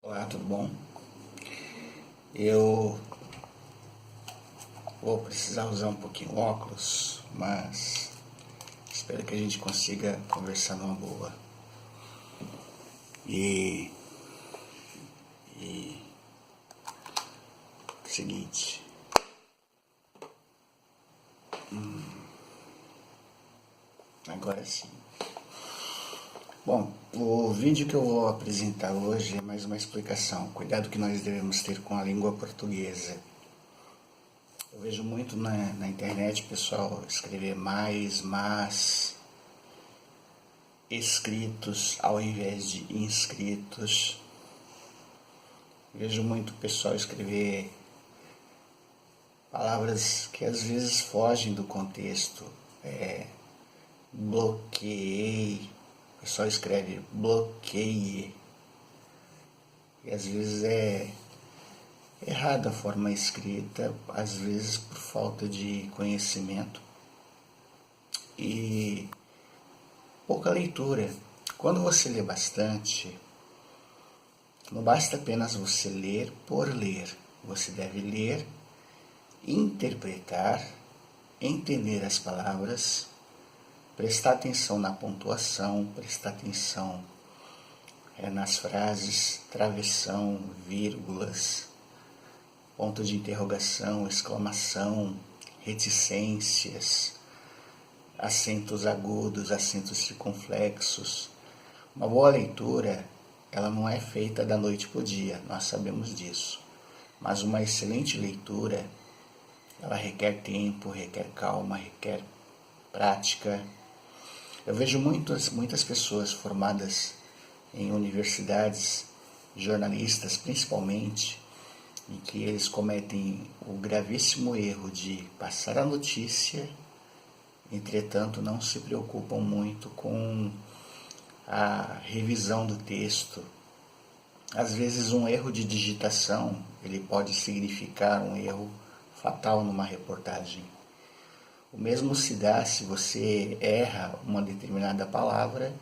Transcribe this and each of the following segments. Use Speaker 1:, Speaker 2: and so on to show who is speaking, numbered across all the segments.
Speaker 1: Olá, tudo bom? Eu vou precisar usar um pouquinho o óculos, mas espero que a gente consiga conversar numa boa. E seguinte, agora sim. Bom, o vídeo que eu vou apresentar hoje é mais uma explicação. Cuidado que nós devemos ter com a língua portuguesa. Eu vejo muito na internet o pessoal escrever mais, mas, escritos ao invés de inscritos. Vejo muito pessoal escrever palavras que às vezes fogem do contexto. Bloqueei, o pessoal escreve bloqueie. E às vezes é errada a forma escrita, às vezes por falta de conhecimento e pouca leitura. Quando você lê bastante, não basta apenas você ler por ler. Você deve ler, interpretar, entender as palavras, prestar atenção na pontuação, prestar atenção nas frases, travessão, vírgulas, ponto de interrogação, exclamação, reticências, acentos agudos, acentos circunflexos. Uma boa leitura, ela não é feita da noite para o dia, nós sabemos disso. Mas uma excelente leitura, ela requer tempo, requer calma, requer prática. Eu vejo muitas pessoas formadas em universidades, jornalistas principalmente, em que eles cometem o gravíssimo erro de passar a notícia, entretanto não se preocupam muito com a revisão do texto. Às vezes um erro de digitação, ele pode significar um erro fatal numa reportagem. O mesmo se dá se você erra uma determinada palavra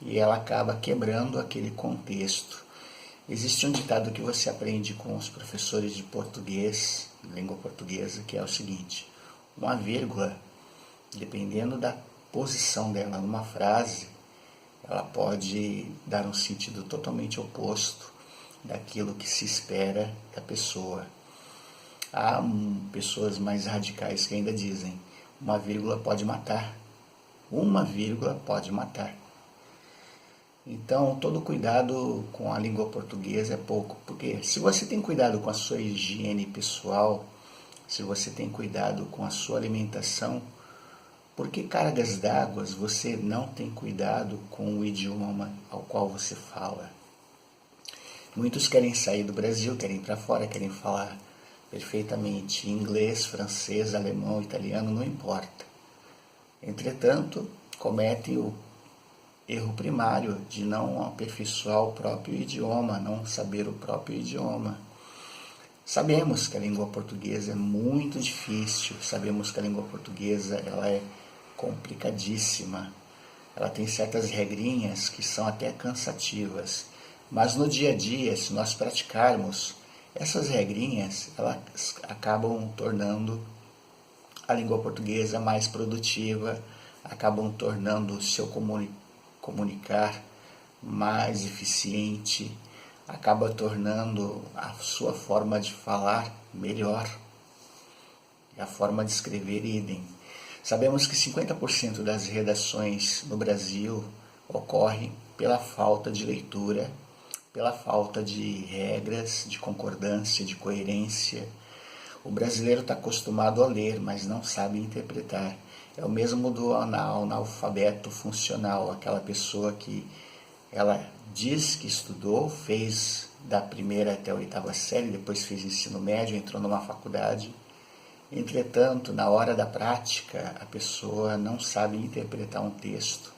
Speaker 1: e ela acaba quebrando aquele contexto. Existe um ditado que você aprende com os professores de português, língua portuguesa, que é o seguinte: uma vírgula, dependendo da posição dela numa frase, ela pode dar um sentido totalmente oposto daquilo que se espera da pessoa. Há pessoas mais radicais que ainda dizem: uma vírgula pode matar. Uma vírgula pode matar. Então, todo cuidado com a língua portuguesa é pouco, porque se você tem cuidado com a sua higiene pessoal, se você tem cuidado com a sua alimentação, por que cargas d'água você não tem cuidado com o idioma ao qual você fala? Muitos querem sair do Brasil, querem ir para fora, querem falar perfeitamente inglês, francês, alemão, italiano, não importa. Entretanto, cometem o erro primário de não aperfeiçoar o próprio idioma, não saber o próprio idioma. Sabemos que a língua portuguesa é muito difícil, sabemos que a língua portuguesa ela é complicadíssima, ela tem certas regrinhas que são até cansativas, mas no dia a dia, se nós praticarmos, essas regrinhas elas acabam tornando a língua portuguesa mais produtiva, acabam tornando o seu comunicar mais eficiente, acaba tornando a sua forma de falar melhor e a forma de escrever idem. Sabemos que 50% das redações no Brasil ocorrem pela falta de leitura, pela falta de regras, de concordância, de coerência. O brasileiro está acostumado a ler, mas não sabe interpretar. É o mesmo do analfabeto funcional, aquela pessoa que ela diz que estudou, fez da primeira até a oitava série, depois fez ensino médio, entrou numa faculdade. Entretanto, na hora da prática, a pessoa não sabe interpretar um texto,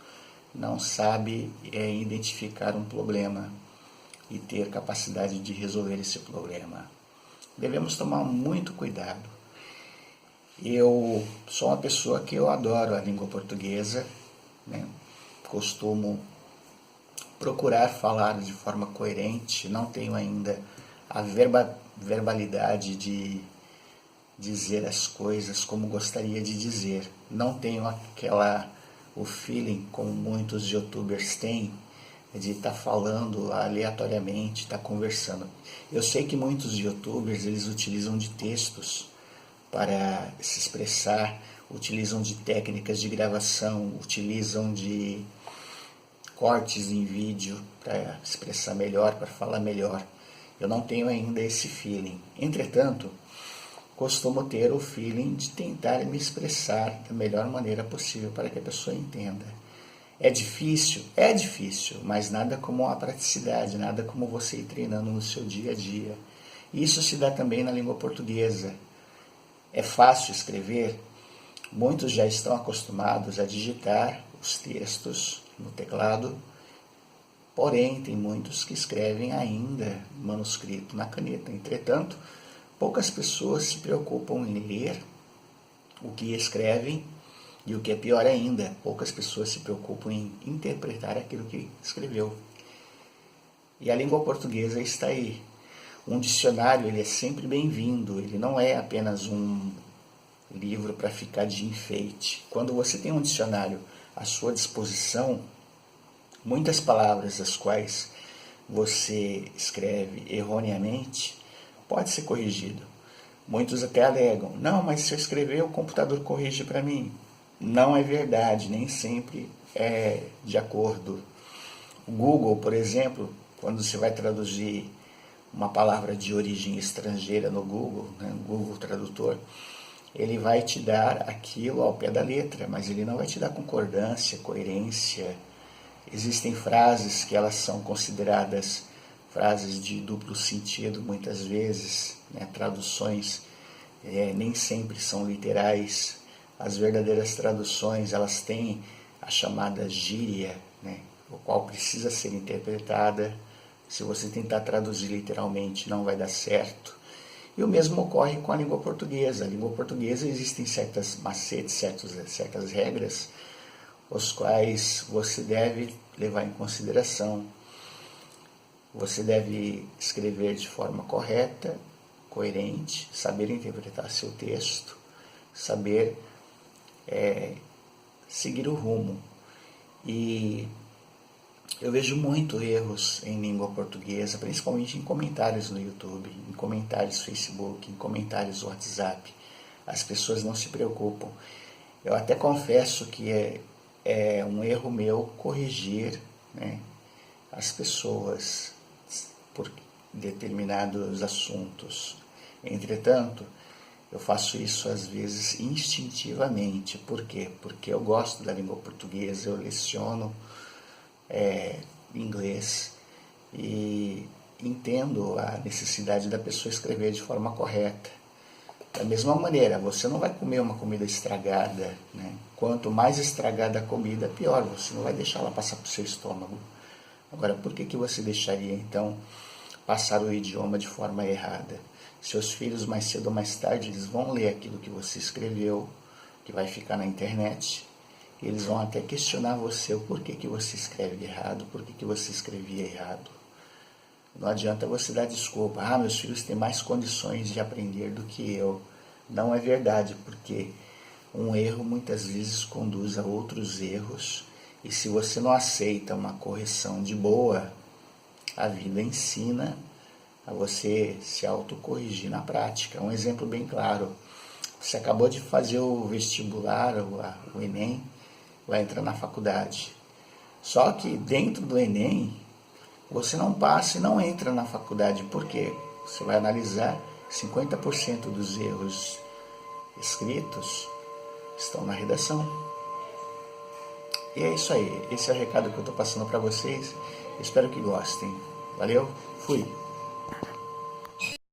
Speaker 1: não sabe identificar um problema e ter capacidade de resolver esse problema. Devemos tomar muito cuidado. Eu sou uma pessoa que eu adoro a língua portuguesa, né? Costumo procurar falar de forma coerente, não tenho ainda a verbalidade de dizer as coisas como gostaria de dizer. Não tenho o feeling como muitos youtubers têm, de estar falando aleatoriamente, estar conversando. Eu sei que muitos youtubers eles utilizam de textos para se expressar, utilizam de técnicas de gravação, utilizam de cortes em vídeo para expressar melhor, para falar melhor. Eu não tenho ainda esse feeling. Entretanto, costumo ter o feeling de tentar me expressar da melhor maneira possível para que a pessoa entenda. É difícil? É difícil, mas nada como a praticidade, nada como você ir treinando no seu dia a dia. Isso se dá também na língua portuguesa. É fácil escrever? Muitos já estão acostumados a digitar os textos no teclado, porém tem muitos que escrevem ainda manuscrito na caneta. Entretanto, poucas pessoas se preocupam em ler o que escrevem e o que é pior ainda, poucas pessoas se preocupam em interpretar aquilo que escreveu. E a língua portuguesa está aí. Um dicionário ele é sempre bem-vindo, ele não é apenas um livro para ficar de enfeite. Quando você tem um dicionário à sua disposição, muitas palavras as quais você escreve erroneamente pode ser corrigido. Muitos até alegam, não, mas se eu escrever o computador corrige para mim. Não é verdade, nem sempre é de acordo. O Google, por exemplo, quando você vai traduzir uma palavra de origem estrangeira no Google, né, Google Tradutor, ele vai te dar aquilo ao pé da letra, mas ele não vai te dar concordância, coerência. Existem frases que elas são consideradas frases de duplo sentido, muitas vezes, né, traduções nem sempre são literais. As verdadeiras traduções, elas têm a chamada gíria, né, o qual precisa ser interpretada. Se você tentar traduzir literalmente, não vai dar certo. E o mesmo ocorre com a língua portuguesa. A língua portuguesa existem certas macetes, certas regras, os quais você deve levar em consideração. Você deve escrever de forma correta, coerente, saber interpretar seu texto, saber seguir o rumo. E eu vejo muito erros em língua portuguesa, principalmente em comentários no YouTube, em comentários no Facebook, em comentários no WhatsApp. As pessoas não se preocupam. Eu até confesso que é um erro meu corrigir, né, as pessoas por determinados assuntos. Entretanto, eu faço isso às vezes instintivamente. Por quê? Porque eu gosto da língua portuguesa, eu leciono inglês e entendo a necessidade da pessoa escrever de forma correta. Da mesma maneira, você não vai comer uma comida estragada, né? Quanto mais estragada a comida, pior, você não vai deixar ela passar para o seu estômago. Agora, por que você deixaria então passar o idioma de forma errada? Seus filhos, mais cedo ou mais tarde, eles vão ler aquilo que você escreveu, que vai ficar na internet, e eles vão até questionar você o porquê que você escreve errado, porquê que você escrevia errado. Não adianta você dar desculpa, meus filhos têm mais condições de aprender do que eu. Não é verdade, porque um erro muitas vezes conduz a outros erros, e se você não aceita uma correção de boa, a vida ensina a você se autocorrigir na prática. Um exemplo bem claro, você acabou de fazer o vestibular, o Enem, vai entrar na faculdade. Só que dentro do Enem, você não passa e não entra na faculdade. Por quê? Você vai analisar 50% dos erros escritos estão na redação. E é isso aí. Esse é o recado que eu estou passando para vocês. Espero que gostem. Valeu, fui!